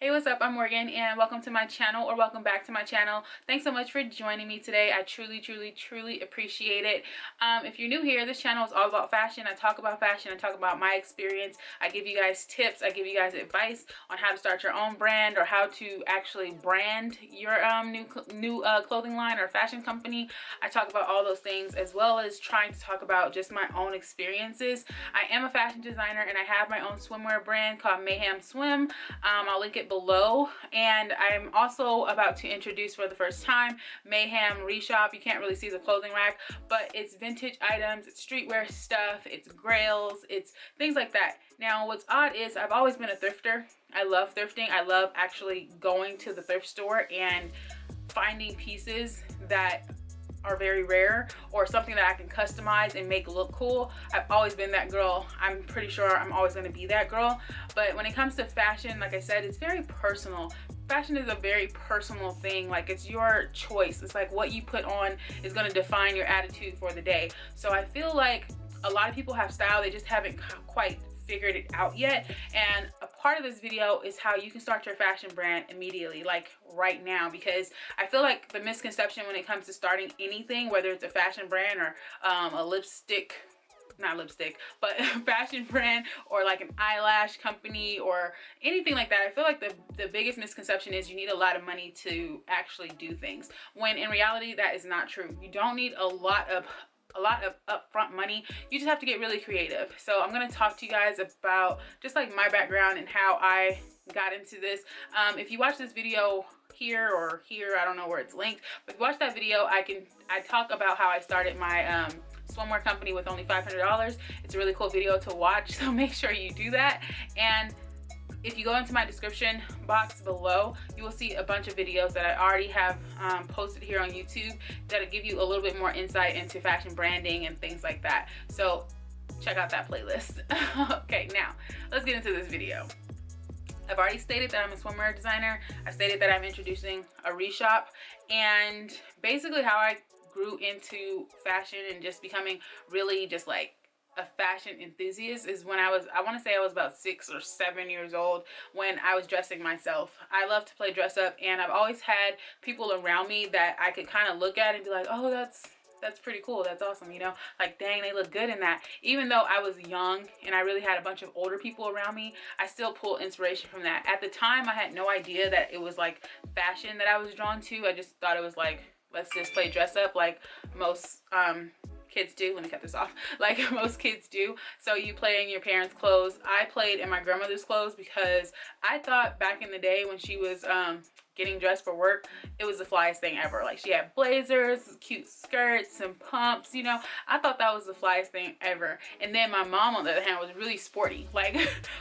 Hey, what's up? I'm Morgan and welcome to my channel, or welcome back to my channel. Thanks so much for joining me today. I truly appreciate it. If you're new here, this channel is all about fashion. I talk about fashion. I talk about my experience. I give you guys tips. I give you guys advice on how to start your own brand or how to actually brand your new clothing line or fashion company. I talk about all those things, as well as trying to talk about just my own experiences. I am a fashion designer and I have my own swimwear brand called Mayhem Swim. I'll link it below, and I'm also about to introduce for the first time Mayhem Reshop. You can't really see the clothing rack, but it's vintage items, it's streetwear stuff, it's grails, it's things like that. Now what's odd is I've always been a thrifter. I love thrifting. I love actually going to the thrift store and finding pieces that are very rare or something that I can customize and make look cool. I've always been that girl. I'm pretty sure I'm always going to be that girl. But when it comes to fashion, like I said, it's very personal. Fashion is a very personal thing. Like, it's your choice. It's like what you put on is going to define your attitude for the day. So I feel like a lot of people have style, they just haven't quite figured it out yet. And a part of this video is how you can start your fashion brand immediately, like right now, because I feel like the misconception when it comes to starting anything, whether it's a fashion brand or a fashion brand, or like an eyelash company or anything like that, I feel like the biggest misconception is you need a lot of money to actually do things, when in reality that is not true. You don't need a lot of upfront money. You just have to get really creative. So I'm going to talk to you guys about just like my background and how I got into this. If you watch this video here or here, I don't know where it's linked, but if you watch that video, I talk about how I started my swimwear company with only $500. It's a really cool video to watch, so make sure you do that. And if you go into my description box below, you will see a bunch of videos that I already have posted here on YouTube that'll give you a little bit more insight into fashion branding and things like that. So check out that playlist. Okay, now let's get into this video. I've already stated that I'm a swimwear designer. I stated that I'm introducing a reshop, and basically how I grew into fashion and just becoming really just like a fashion enthusiast is when I want to say I was about 6 or 7 years old, when I was dressing myself. I love to play dress up, and I've always had people around me that I could kind of look at and be like, oh, that's pretty cool, that's awesome, you know, like, dang, they look good in that. Even though I was young and I really had a bunch of older people around me, I still pulled inspiration from that. At the time, I had no idea that it was like fashion that I was drawn to. I just thought it was like, let's just play dress up like most kids do. Let me cut this off. Like most kids do. So you play in your parents' clothes. I played in my grandmother's clothes because I thought back in the day when she was getting dressed for work, it was the flyest thing ever. Like, she had blazers, cute skirts and pumps, you know. I thought that was the flyest thing ever. And then my mom, on the other hand, was really sporty. Like,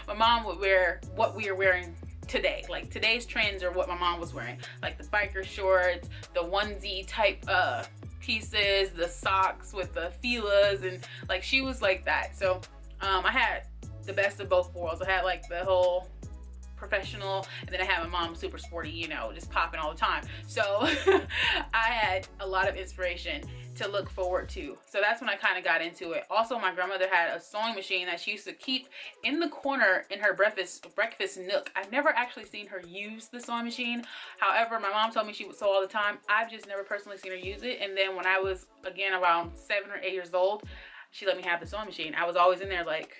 my mom would wear what we are wearing today. Like, today's trends are what my mom was wearing, like the biker shorts, the onesie type pieces, the socks with the filas, and like, she was like that. So I had the best of both worlds. I had like the whole professional, and then I had my mom super sporty, you know, just popping all the time. So I had a lot of inspiration to look forward to. So that's when I kind of got into it. Also, my grandmother had a sewing machine that she used to keep in the corner in her breakfast nook. I've never actually seen her use the sewing machine. However, my mom told me she would sew all the time. I've just never personally seen her use it. And then when I was, again, around 7 or 8 years old, she let me have the sewing machine. I was always in there like,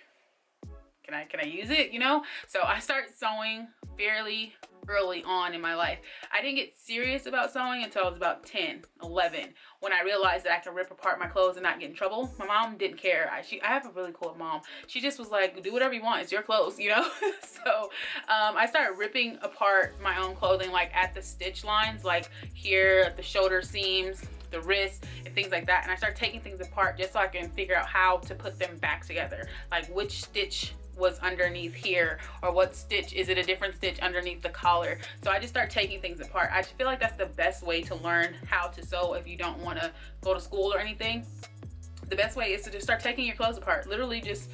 can I use it, you know? So I started sewing fairly early on in my life. I didn't get serious about sewing until I was about 10, 11, when I realized that I could rip apart my clothes and not get in trouble. My mom didn't care. I have a really cool mom. She just was like, do whatever you want, it's your clothes, you know? So I started ripping apart my own clothing, like at the stitch lines, like here at the shoulder seams, the wrist, and things like that. And I started taking things apart just so I can figure out how to put them back together, like which stitch was underneath here, or what stitch, is it a different stitch underneath the collar? So I just start taking things apart. I just feel like that's the best way to learn how to sew if you don't want to go to school or anything. The best way is to just start taking your clothes apart, literally just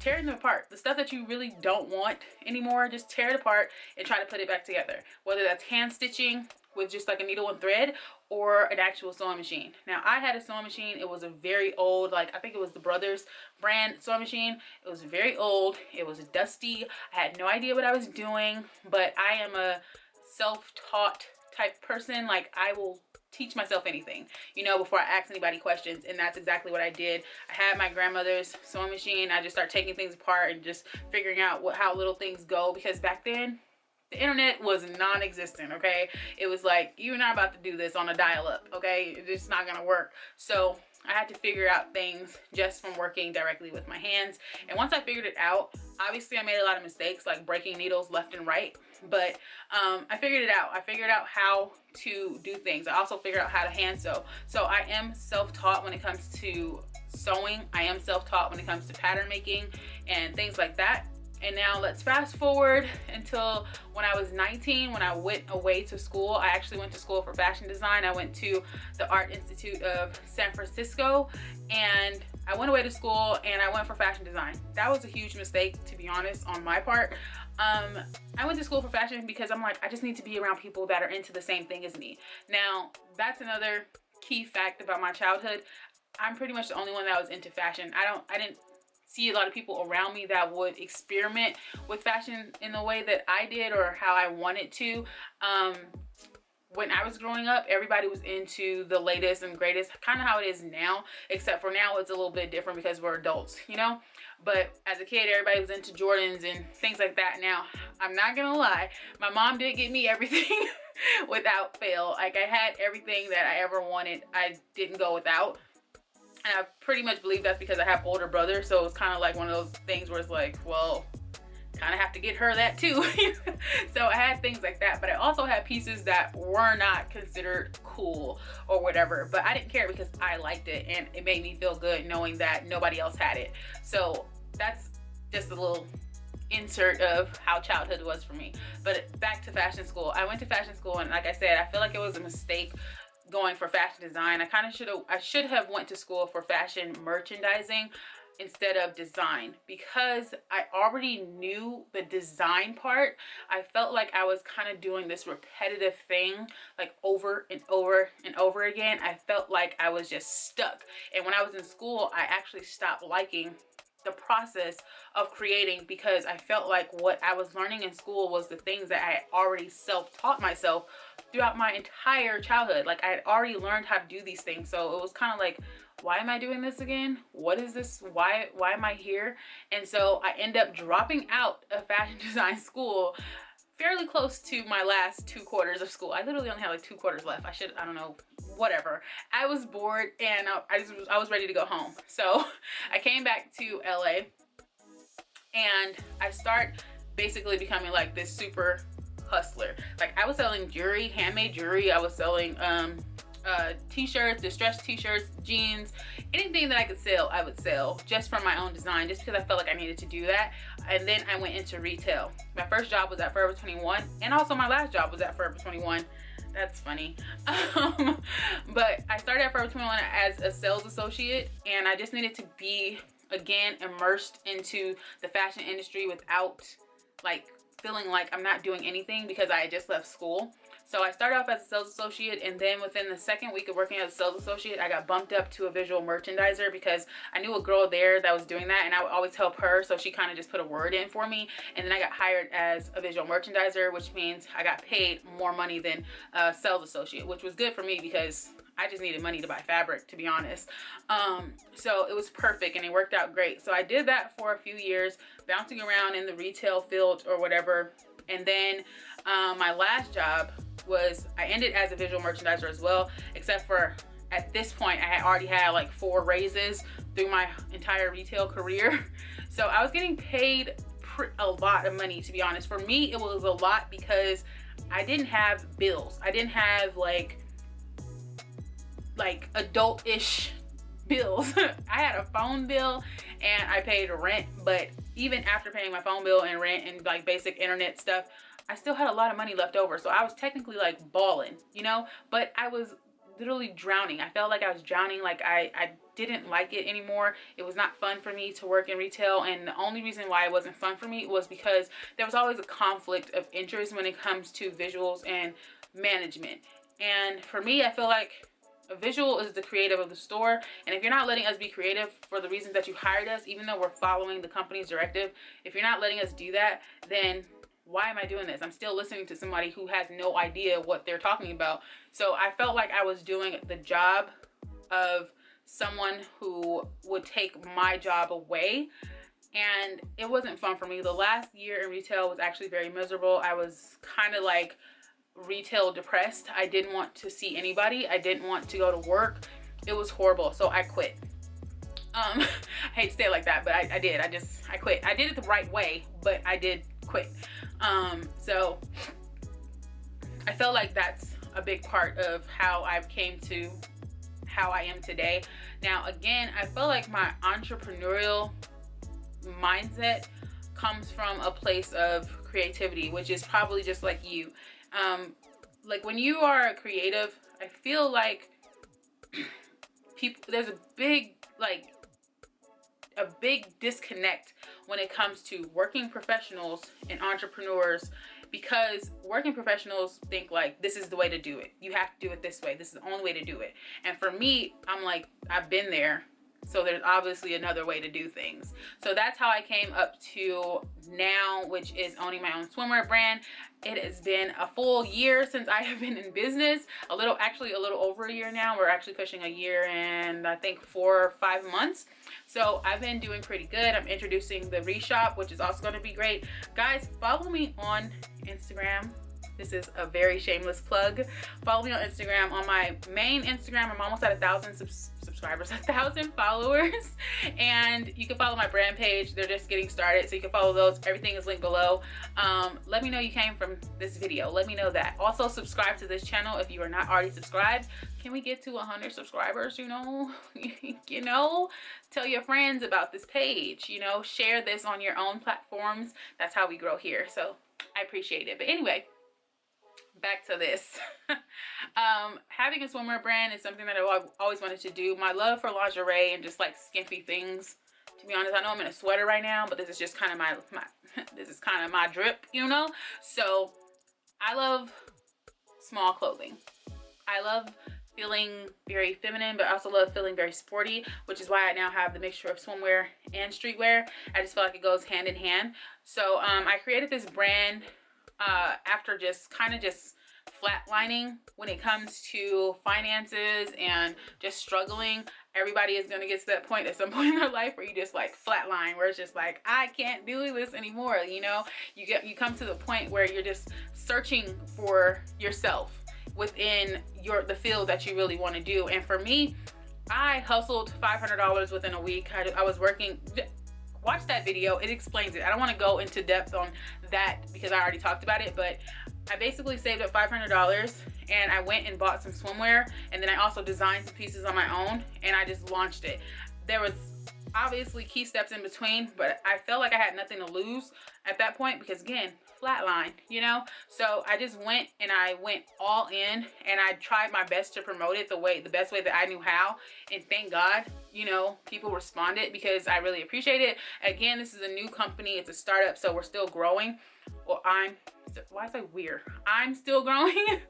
tearing them apart. The stuff that you really don't want anymore, just tear it apart and try to put it back together. Whether that's hand stitching, with just like a needle and thread, or an actual sewing machine. Now I had a sewing machine. It was a very old, like I think it was the Brothers brand sewing machine. It was very old. It was dusty. I had no idea what I was doing, but I am a self-taught type person. Like I will teach myself anything, you know, before I ask anybody questions. And that's exactly what I did. I had my grandmother's sewing machine. I just started taking things apart and just figuring out how little things go, because back then the internet was non-existent. Okay, it was like, you're not about to do this on a dial-up. Okay, it's just not gonna work. So I had to figure out things just from working directly with my hands. And once I figured it out, obviously I made a lot of mistakes, like breaking needles left and right, but I figured it out. I figured out how to do things. I also figured out how to hand sew. So I am self-taught when it comes to sewing. I am self-taught when it comes to pattern making and things like that. And now let's fast forward until when I was 19, when I went away to school. I actually went to school for fashion design. I went to the Art Institute of San Francisco, and I went away to school and I went for fashion design. That was a huge mistake, to be honest, on my part. I went to school for fashion because I'm like, I just need to be around people that are into the same thing as me. Now, that's another key fact about my childhood. I'm pretty much the only one that was into fashion. I didn't see a lot of people around me that would experiment with fashion in the way that I did or how I wanted to. When I was growing up, everybody was into the latest and greatest, kind of how it is now, except for now it's a little bit different because we're adults, you know? But as a kid, everybody was into Jordans and things like that. Now, I'm not gonna lie, my mom did get me everything without fail. Like, I had everything that I ever wanted. I didn't go without. And I pretty much believe that's because I have older brothers, so it's kind of like one of those things where it's like, well, kind of have to get her that too. So I had things like that, but I also had pieces that were not considered cool or whatever, but I didn't care because I liked it and it made me feel good knowing that nobody else had it. So that's just a little insert of how childhood was for me. But back to fashion school. I went to fashion school, and like I said, I feel like it was a mistake going for fashion design. I should have went to school for fashion merchandising instead of design, because I already knew the design part. I felt like I was kind of doing this repetitive thing like over and over and over again. I felt like I was just stuck. And when I was in school, I actually stopped liking the process of creating, because I felt like what I was learning in school was the things that I had already self-taught myself throughout my entire childhood. Like, I had already learned how to do these things. So it was kind of like, why am I doing this again? What is this? Why am I here? And so I end up dropping out of fashion design school fairly close to my last 2 quarters of school. I literally only had like 2 quarters left. I don't know, whatever. I was bored and I was ready to go home. So I came back to LA and I start basically becoming like this super hustler. Like, I was selling jewelry, handmade jewelry. I was selling t-shirts, distressed t-shirts, jeans, anything that I could sell, I would sell just from my own design, just because I felt like I needed to do that. And then I went into retail. My first job was at Forever 21, and also my last job was at Forever 21. That's funny. But I started at Forever 21 as a sales associate, and I just needed to be, again, immersed into the fashion industry without like feeling like I'm not doing anything, because I had just left school. So I started off as a sales associate, and then within the second week of working as a sales associate, I got bumped up to a visual merchandiser, because I knew a girl there that was doing that, and I would always help her, so she kind of just put a word in for me. And then I got hired as a visual merchandiser, which means I got paid more money than a sales associate, which was good for me because I just needed money to buy fabric, to be honest. So it was perfect, and it worked out great. So I did that for a few years, bouncing around in the retail field or whatever. And then my last job was, I ended as a visual merchandiser as well, except for at this point I had already had like 4 raises through my entire retail career. So I was getting paid a lot of money, to be honest. For me, it was a lot because I didn't have bills. I didn't have like adult-ish bills. I had a phone bill and I paid rent, but even after paying my phone bill and rent and like basic internet stuff, I still had a lot of money left over. So I was technically like balling, you know, but I was literally drowning. I felt like I was drowning. Like I didn't like it anymore. It was not fun for me to work in retail. And the only reason why it wasn't fun for me was because there was always a conflict of interest when it comes to visuals and management. And for me, I feel like a visual is the creative of the store. And if you're not letting us be creative for the reasons that you hired us, even though we're following the company's directive, if you're not letting us do that, then why am I doing this? I'm still listening to somebody who has no idea what they're talking about. So I felt like I was doing the job of someone who would take my job away, and it wasn't fun for me. The last year in retail was actually very miserable. I was kind of like retail depressed. I didn't want to see anybody. I didn't want to go to work. It was horrible. So I quit. I hate to say it like that, but I did. I quit. I did it the right way, but I did quit. So I felt like that's a big part of how I came to how I am today. Now, again, I feel like my entrepreneurial mindset comes from a place of creativity, which is probably just like you. Like when you are a creative, I feel like there's a big disconnect when it comes to working professionals and entrepreneurs, because working professionals think like this is the way to do it. You have to do it this way. This is the only way to do it. And for me, I'm like, I've been there. So there's obviously another way to do things. So that's how I came up to now, which is owning my own swimwear brand. It has been a full year since I have been in business. A little over a year now. We're actually pushing a year and I think 4 or 5 months. So I've been doing pretty good. I'm introducing the reshop, which is also going to be great. Guys, follow me on Instagram. This is a very shameless plug. Follow me on Instagram. On my main Instagram, I'm almost at 1,000 subscribers, 1,000 followers. And you can follow my brand page. They're just getting started, so you can follow those. Everything is linked below. Let me know you came from this video. Let me know that. Also, subscribe to this channel if you are not already subscribed. Can we get to 100 subscribers, you know? You know? Tell your friends about this page, you know? Share this on your own platforms. That's how we grow here. So I appreciate it. But anyway, back to this. Having a swimwear brand is something that I've always wanted to do. My love for lingerie and just like skimpy things, to be honest, I know I'm in a sweater right now, but this is just kind of my this is kind of my drip, you know? So I love small clothing. I love feeling very feminine, but I also love feeling very sporty, which is why I now have the mixture of swimwear and streetwear. I just feel like it goes hand in hand. So I created this brand after just flatlining when it comes to finances and just struggling. Everybody is going to get to that point at some point in their life where you just like flatline, where it's just like, I can't do this anymore. You know, you come to the point where you're just searching for yourself within the field that you really want to do. And for me, I hustled $500 within a week. I was working. Watch that video, it explains it. I don't want to go into depth on that because I already talked about it, but I basically saved up $500 and I went and bought some swimwear, and then I also designed some pieces on my own and I just launched it. There was obviously key steps in between, but I felt like I had nothing to lose at that point because, again, flatline, you know? So I just went all in and I tried my best to promote it the best way that I knew how. And thank God, you know, people responded because I really appreciate it. Again, this is a new company. It's a startup, so we're still growing. Well, why is that weird? I'm still growing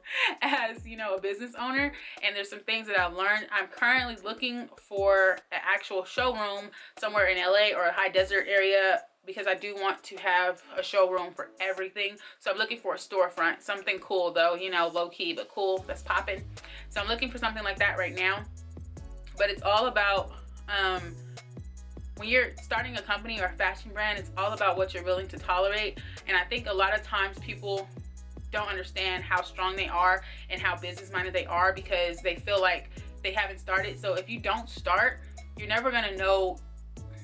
as, you know, a business owner, and there's some things that I've learned. I'm currently looking for an actual showroom somewhere in LA or a high desert area, because I do want to have a showroom for everything. So I'm looking for a storefront, something cool though, you know, low key, but cool, that's popping. So I'm looking for something like that right now. But it's all about, when you're starting a company or a fashion brand, it's all about what you're willing to tolerate. And I think a lot of times people don't understand how strong they are and how business minded they are because they feel like they haven't started. So if you don't start, you're never gonna know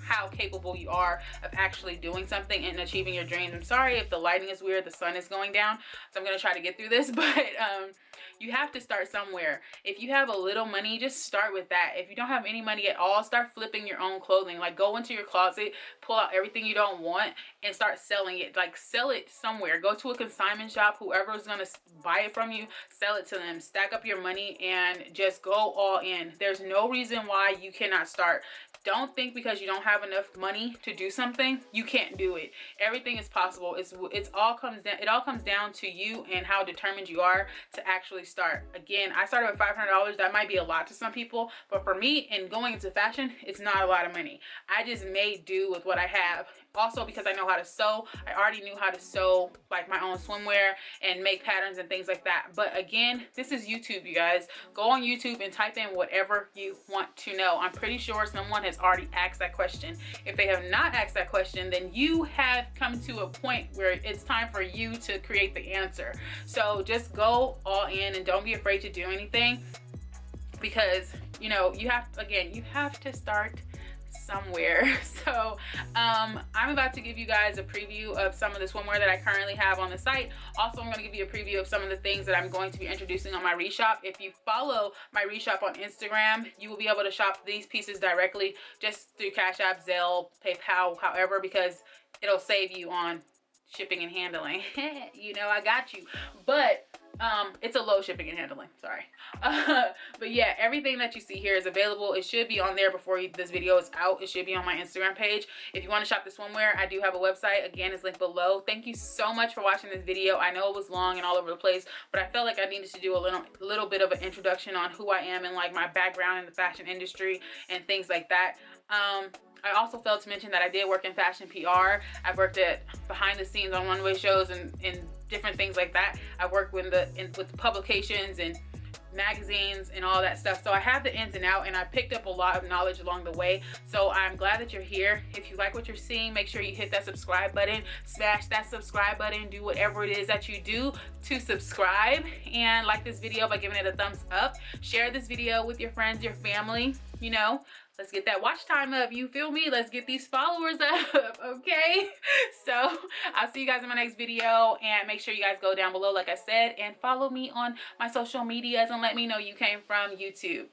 how capable you are of actually doing something and achieving your dreams. I'm sorry if the lighting is weird, the sun is going down, so I'm gonna try to get through this, but you have to start somewhere. If you have a little money, just start with that. If you don't have any money at all, start flipping your own clothing. Like, go into your closet, pull out everything you don't want and start selling it. Like, sell it somewhere. Go to a consignment shop, whoever is gonna buy it from you, sell it to them. Stack up your money and just go all in. There's no reason why you cannot start. Don't think because you don't have have enough money to do something, you can't do it. Everything is possible. It all comes down to you and how determined you are to actually start. Again, I started with $500. That might be a lot to some people, but for me, in going into fashion, it's not a lot of money. I just made do with what I have. Also, because I know how to sew, I already knew how to sew like my own swimwear and make patterns and things like that. But again, this is YouTube, you guys. Go on YouTube and type in whatever you want to know. I'm pretty sure someone has already asked that question. If they have not asked that question, then you have come to a point where it's time for you to create the answer. So just go all in and don't be afraid to do anything, because you know, you have to start somewhere. So I'm about to give you guys a preview of some of the swimwear that I currently have on the site. Also, I'm going to give you a preview of some of the things that I'm going to be introducing on my reshop. If you follow my reshop on Instagram, you will be able to shop these pieces directly just through Cash App, Zelle, PayPal, however, because it'll save you on shipping and handling. You know, I got you. But it's a low shipping and handling, sorry. But yeah, everything that you see here is available. It should be on there before this video is out. It should be on my Instagram page. If you want to shop the swimwear, I do have a website. Again, it's linked below. Thank you so much for watching this video. I know it was long and all over the place, but I felt like I needed to do a little bit of an introduction on who I am and like my background in the fashion industry and things like that. I also failed to mention that I did work in fashion PR. I've worked at behind the scenes on runway shows and different things like that. I worked with publications and magazines and all that stuff. So I have the ins and out, and I picked up a lot of knowledge along the way. So I'm glad that you're here. If you like what you're seeing, make sure you hit that subscribe button, smash that subscribe button, do whatever it is that you do to subscribe, and like this video by giving it a thumbs up. Share this video with your friends, your family, you know. Let's get that watch time up, you feel me? Let's get these followers up, okay? So I'll see you guys in my next video, and make sure you guys go down below, like I said, and follow me on my social medias and let me know you came from YouTube.